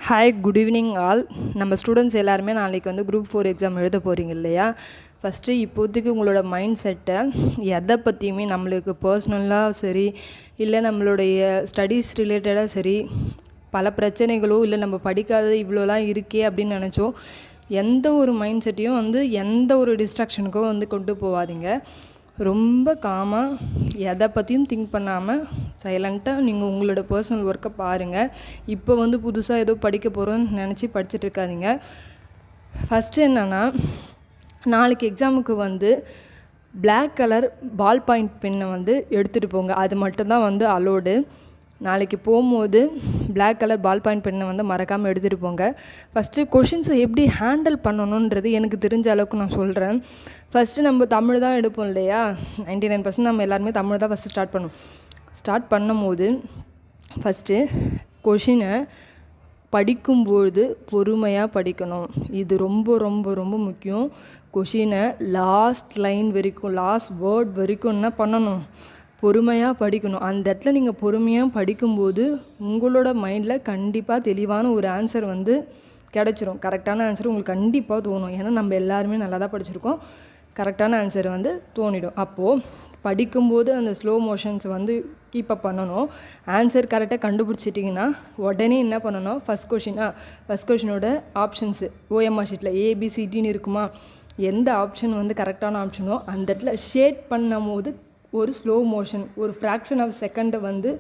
Hi, good evening all. நம்ம students எல்லாருமே நாளைக்கு வந்து குரூப் 4 எக்ஸாம் எழுத போகிறீங்க இல்லையா? ஃபஸ்ட்டு இப்போதைக்கு உங்களோட மைண்ட் செட்டை எதை பற்றியுமே நம்மளுக்கு பர்சனலாக சரி, இல்லை நம்மளுடைய ஸ்டடீஸ் ரிலேட்டடாக சரி, பல பிரச்சனைகளோ இல்லை நம்ம படிக்காத இவ்வளோலாம் இருக்கே அப்படின்னு நினச்சோம் எந்த ஒரு மைண்ட் செட்டையும் வந்து எந்த ஒரு டிஸ்ட்ராக்ஷனுக்கோ வந்து கொண்டு போகாதீங்க. ரொம்ப காமாக எதை பற்றியும் திங்க் பண்ணாமல் சைலண்ட்டாக நீங்கள் உங்களோட பர்சனல் ஒர்க்கை பாருங்கள். இப்போ வந்து புதுசாக ஏதோ படிக்க போகிறோன்னு நினச்சி படிச்சுட்டு இருக்காதீங்க. ஃபஸ்ட்டு என்னென்னா, நாளைக்கு எக்ஸாமுக்கு வந்து பிளாக் கலர் பால் பாயிண்ட் பென்னை வந்து எடுத்துகிட்டு போங்க. அது மட்டும்தான் வந்து அலோடு. நாளைக்கு போகும்போது பிளாக் கலர் பால் பாயிண்ட் பென்னை வந்து மறக்காமல் எடுத்துகிட்டு போங்க. ஃபஸ்ட்டு கொஷின்ஸை எப்படி ஹேண்டில் பண்ணணுன்றது எனக்கு தெரிஞ்ச அளவுக்கு நான் சொல்கிறேன். ஃபஸ்ட்டு நம்ம தமிழ் தான் எடுப்போம் இல்லையா? 99% நம்ம எல்லாருமே தமிழ் தான் ஃபஸ்ட்டு ஸ்டார்ட் பண்ணும்போது ஃபஸ்ட்டு கொஷினை படிக்கும்பொழுது பொறுமையாக படிக்கணும். இது ரொம்ப ரொம்ப ரொம்ப முக்கியம். கொஷினை லாஸ்ட் லைன் வரைக்கும், லாஸ்ட் வேர்ட் வரைக்கும் என்ன பண்ணணும்? பொறுமையாக படிக்கணும். அந்த இடத்துல நீங்கள் பொறுமையாக படிக்கும்போது உங்களோட மைண்டில் கண்டிப்பாக தெளிவான ஒரு ஆன்சர் வந்து கிடச்சிரும். கரெக்டான ஆன்சர் உங்களுக்கு கண்டிப்பாக தோணும். ஏன்னா நம்ம எல்லாருமே நல்லா தான் படிச்சிருக்கோம். கரெக்டான ஆன்சர் வந்து தோணிடும். அப்போது படிக்கும்போது அந்த ஸ்லோ மோஷன்ஸ் வந்து கீப்பப் பண்ணணும். ஆன்சர் கரெக்டாக கண்டுபிடிச்சிட்டிங்கன்னா உடனே என்ன பண்ணணும்? ஃபஸ்ட் கொஷினோட ஆப்ஷன்ஸு ஓஎம்ஆர் ஷீட்டில் ஏபிசிடின்னு இருக்குமா? எந்த ஆப்ஷன் வந்து கரெக்டான ஆப்ஷனோ அந்த இடத்துல ஷேட் பண்ணும் போது ஒரு ஸ்லோ மோஷன், ஒரு ஃப்ராக்ஷன் ஆஃப் செகண்டை வந்து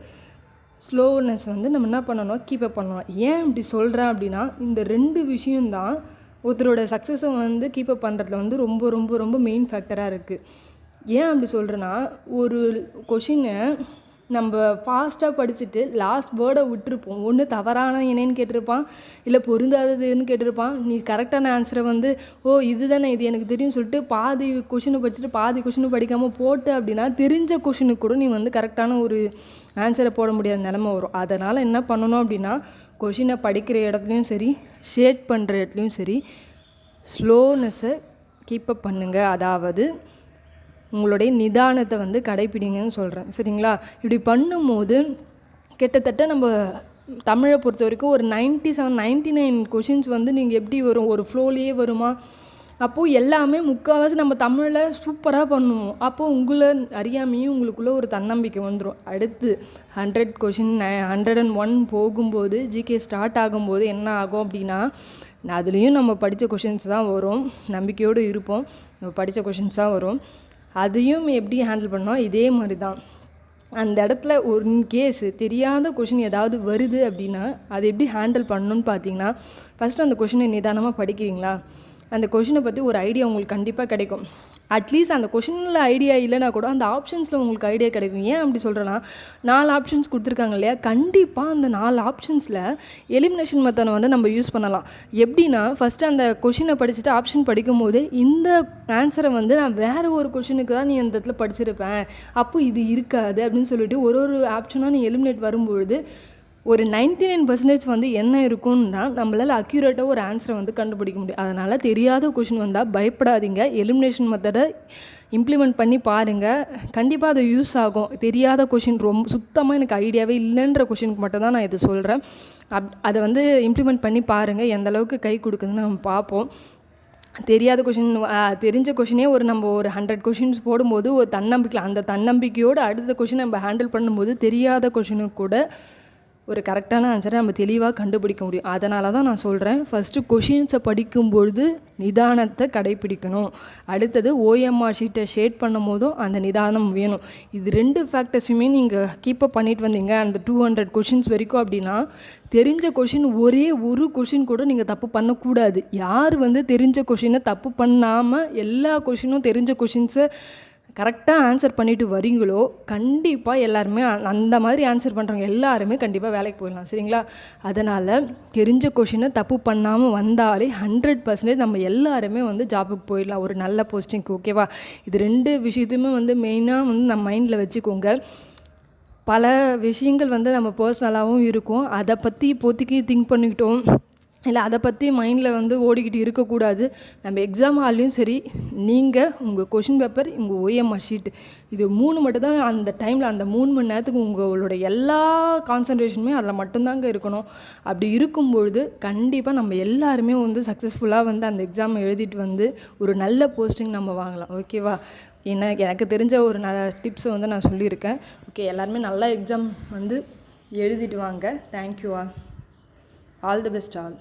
ஸ்லோனஸ் வந்து நம்ம என்ன பண்ணணும்? கீப்பப் பண்ணணும். ஏன் இப்படி சொல்கிறேன் அப்படின்னா, இந்த 2 விஷயந்தான் ஒருத்தரோட சக்ஸஸை வந்து கீப்பப் பண்ணுறதுல வந்து ரொம்ப ரொம்ப ரொம்ப மெயின் ஃபேக்டராக இருக்குது. ஏன் அப்படி சொல்கிறேன்னா, ஒரு கொஷினை நம்ம ஃபாஸ்ட்டாக படிச்சுட்டு லாஸ்ட் வேர்டை விட்டுருப்போம். ஒன்று தவறான இணைன்னு கேட்டிருப்பான், இல்லை பொருந்தாததுன்னு கேட்டிருப்பான். நீ கரெக்டான ஆன்சரை வந்து இதுதானே, இது எனக்கு தெரியும் சொல்லிட்டு பாதி கொஷினை படிச்சுட்டு பாதி கொஷினை படிக்காமல் போட்டு அப்படின்னா தெரிஞ்ச கொஷினுக்கு கூட நீ வந்து கரெக்டான ஒரு ஆன்சரை போட முடியாத நிலமை வரும். அதனால் என்ன பண்ணணும் அப்படின்னா, கொஷினை படிக்கிற இடத்துலையும் சரி, ஷேட் பண்ணுற இடத்துலையும் சரி, ஸ்லோனஸை கீப்பப் பண்ணுங்கள். அதாவது உங்களுடைய நிதானத்தை வந்து கடைப்பிடிங்கன்னு சொல்கிறேன். சரிங்களா? இப்படி பண்ணும்போது கிட்டத்தட்ட நம்ம தமிழை பொறுத்த வரைக்கும் ஒரு 97-99 கொஷின்ஸ் வந்து நீங்கள் எப்படி வரும்? ஒரு ஃப்ளோலேயே வருமா? அப்போது எல்லாமே முக்கால்வாசி நம்ம தமிழில் சூப்பராக பண்ணுவோம். அப்போது உங்களை அறியாமையும் உங்களுக்குள்ளே ஒரு தன்னம்பிக்கை வந்துடும். அடுத்து 100 கொஷின் 101 போகும்போது ஜிகே ஸ்டார்ட் ஆகும்போது என்ன ஆகும் அப்படின்னா, அதுலேயும் நம்ம படித்த கொஷின்ஸ் தான் வரும். நம்பிக்கையோடு இருப்போம், நம்ம படித்த கொஷின்ஸ் தான் வரும். அதையும் எப்படி ஹேண்டில் பண்ணோம்? இதே மாதிரி தான். அந்த இடத்துல ஒரு கேஸு தெரியாத கொஷின் ஏதாவது வருது அப்படின்னா அதை எப்படி ஹேண்டில் பண்ணணும்னு பார்த்தீங்கன்னா, ஃபஸ்ட்டு அந்த கொஷினை நிதானமாக படிக்கிறீங்களா? அந்த கொஷினை பற்றி ஒரு ஐடியா உங்களுக்கு கண்டிப்பாக கிடைக்கும். அட்லீஸ்ட் அந்த கொஷினில் ஐடியா இல்லைனா கூட அந்த ஆப்ஷன்ஸில் உங்களுக்கு ஐடியா கிடைக்கும். ஏன் அப்படி சொல்கிறேன்னா, 4 ஆப்ஷன்ஸ் கொடுத்துருக்காங்க இல்லையா? கண்டிப்பாக அந்த 4 ஆப்ஷன்ஸில் எலிமினேஷன் மெத்தடை வந்து நம்ம யூஸ் பண்ணலாம். எப்படின்னா, ஃபஸ்ட்டு அந்த கொஷினை படிச்சுட்டு ஆப்ஷன் படிக்கும்போது இந்த ஆன்சரை வந்து நான் வேறு ஒரு கொஷினுக்கு தான் நீ அந்த இடத்துல படிச்சிருப்பேன், அப்போது இது இருக்காது அப்படின்னு சொல்லிட்டு ஒரு ஆப்ஷனாக நீ எலிமினேட் வரும்பொழுது ஒரு 99% வந்து என்ன இருக்குன்னா நம்மளால் அக்யூரேட்டாக ஒரு ஆன்சரை வந்து கண்டுபிடிக்க முடியும். அதனால் தெரியாத கொஷின் வந்தால் பயப்படாதீங்க. எலிமினேஷன் மெத்தடை இம்ப்ளிமெண்ட் பண்ணி பாருங்கள். கண்டிப்பாக அது யூஸ் ஆகும். தெரியாத கொஷின் ரொம்ப சுத்தமாக எனக்கு ஐடியாவே இல்லைன்ற கொஷினுக்கு மட்டும் தான் நான் இது சொல்கிறேன். அதை வந்து இம்ப்ளிமெண்ட் பண்ணி பாருங்கள். எந்த அளவுக்கு கை கொடுக்குதுன்னு நம்ம பார்ப்போம். தெரியாத கொஷின் தெரிஞ்ச கொஷினே நம்ம ஒரு 100 கொஷின்ஸ் போடும்போது ஒரு அந்த தன்னம்பிக்கையோடு அடுத்த கொஷின் நம்ம ஹேண்டில் பண்ணும்போது தெரியாத கொஷினுக்கு கூட ஒரு கரெக்டான ஆன்சரை நம்ம தெளிவாக கண்டுபிடிக்க முடியும். அதனால தான் நான் சொல்கிறேன், ஃபஸ்ட்டு கொஷின்ஸை படிக்கும்பொழுது நிதானத்தை கடைப்பிடிக்கணும். அடுத்தது ஓஎம்ஆர் ஷீட்டை ஷேட் பண்ணும் போதும் அந்த நிதானம் வேணும். இது 2 ஃபேக்டர்ஸுமே நீங்கள் கீப்பப் பண்ணிட்டு வந்தீங்க அந்த 200 கொஷின்ஸ் வரைக்கும் அப்படின்னா, தெரிஞ்ச கொஷின் ஒரே ஒரு கொஷின் கூட நீங்கள் தப்பு பண்ணக்கூடாது. யார் வந்து தெரிஞ்ச கொஷினை தப்பு பண்ணாமல் எல்லா கொஷினும் தெரிஞ்ச கொஷின்ஸை கரெக்டாக ஆன்சர் பண்ணிவிட்டு வரீங்களோ, கண்டிப்பாக எல்லாருமே அந்த மாதிரி ஆன்சர் பண்ணுறவங்க எல்லாருமே கண்டிப்பாக வேலைக்கு போயிடலாம். சரிங்களா? அதனால் தெரிஞ்ச கொஷினை தப்பு பண்ணாமல் வந்தாலே 100% நம்ம எல்லாருமே வந்து ஜாபுக்கு போயிடலாம், ஒரு நல்ல போஸ்டிங்க்கு. ஓகேவா? இது 2 விஷயத்தையுமே வந்து மெயினாக வந்து நம்ம மைண்டில் வச்சுக்கோங்க. பல விஷயங்கள் வந்து நம்ம பர்சனலாகவும் இருக்கும். அதை பற்றி இப்போதைக்கு திங்க் பண்ணிக்கிட்டோம் இல்லை அதை பற்றி மைண்டில் வந்து ஓடிக்கிட்டு இருக்கக்கூடாது. நம்ம எக்ஸாம் ஹால்லையும் சரி, நீங்கள் உங்கள் கொஷின் பேப்பர், உங்கள் OMR ஷீட்டு, இது 3 மட்டும் தான் அந்த டைமில், அந்த 3 மணி நேரத்துக்கு உங்களோட எல்லா கான்சன்ட்ரேஷனுமே அதில் மட்டும்தாங்க இருக்கணும். அப்படி இருக்கும்பொழுது கண்டிப்பாக நம்ம எல்லாருமே வந்து சக்ஸஸ்ஃபுல்லாக வந்து அந்த எக்ஸாம் எழுதிட்டு வந்து ஒரு நல்ல போஸ்டிங் நம்ம வாங்கலாம். ஓகேவா? எனக்கு தெரிஞ்ச ஒரு நல்ல டிப்ஸை வந்து நான் சொல்லியிருக்கேன். ஓகே, எல்லாருமே நல்லா எக்ஸாம் வந்து எழுதிட்டு வாங்க. Thank you all the best all.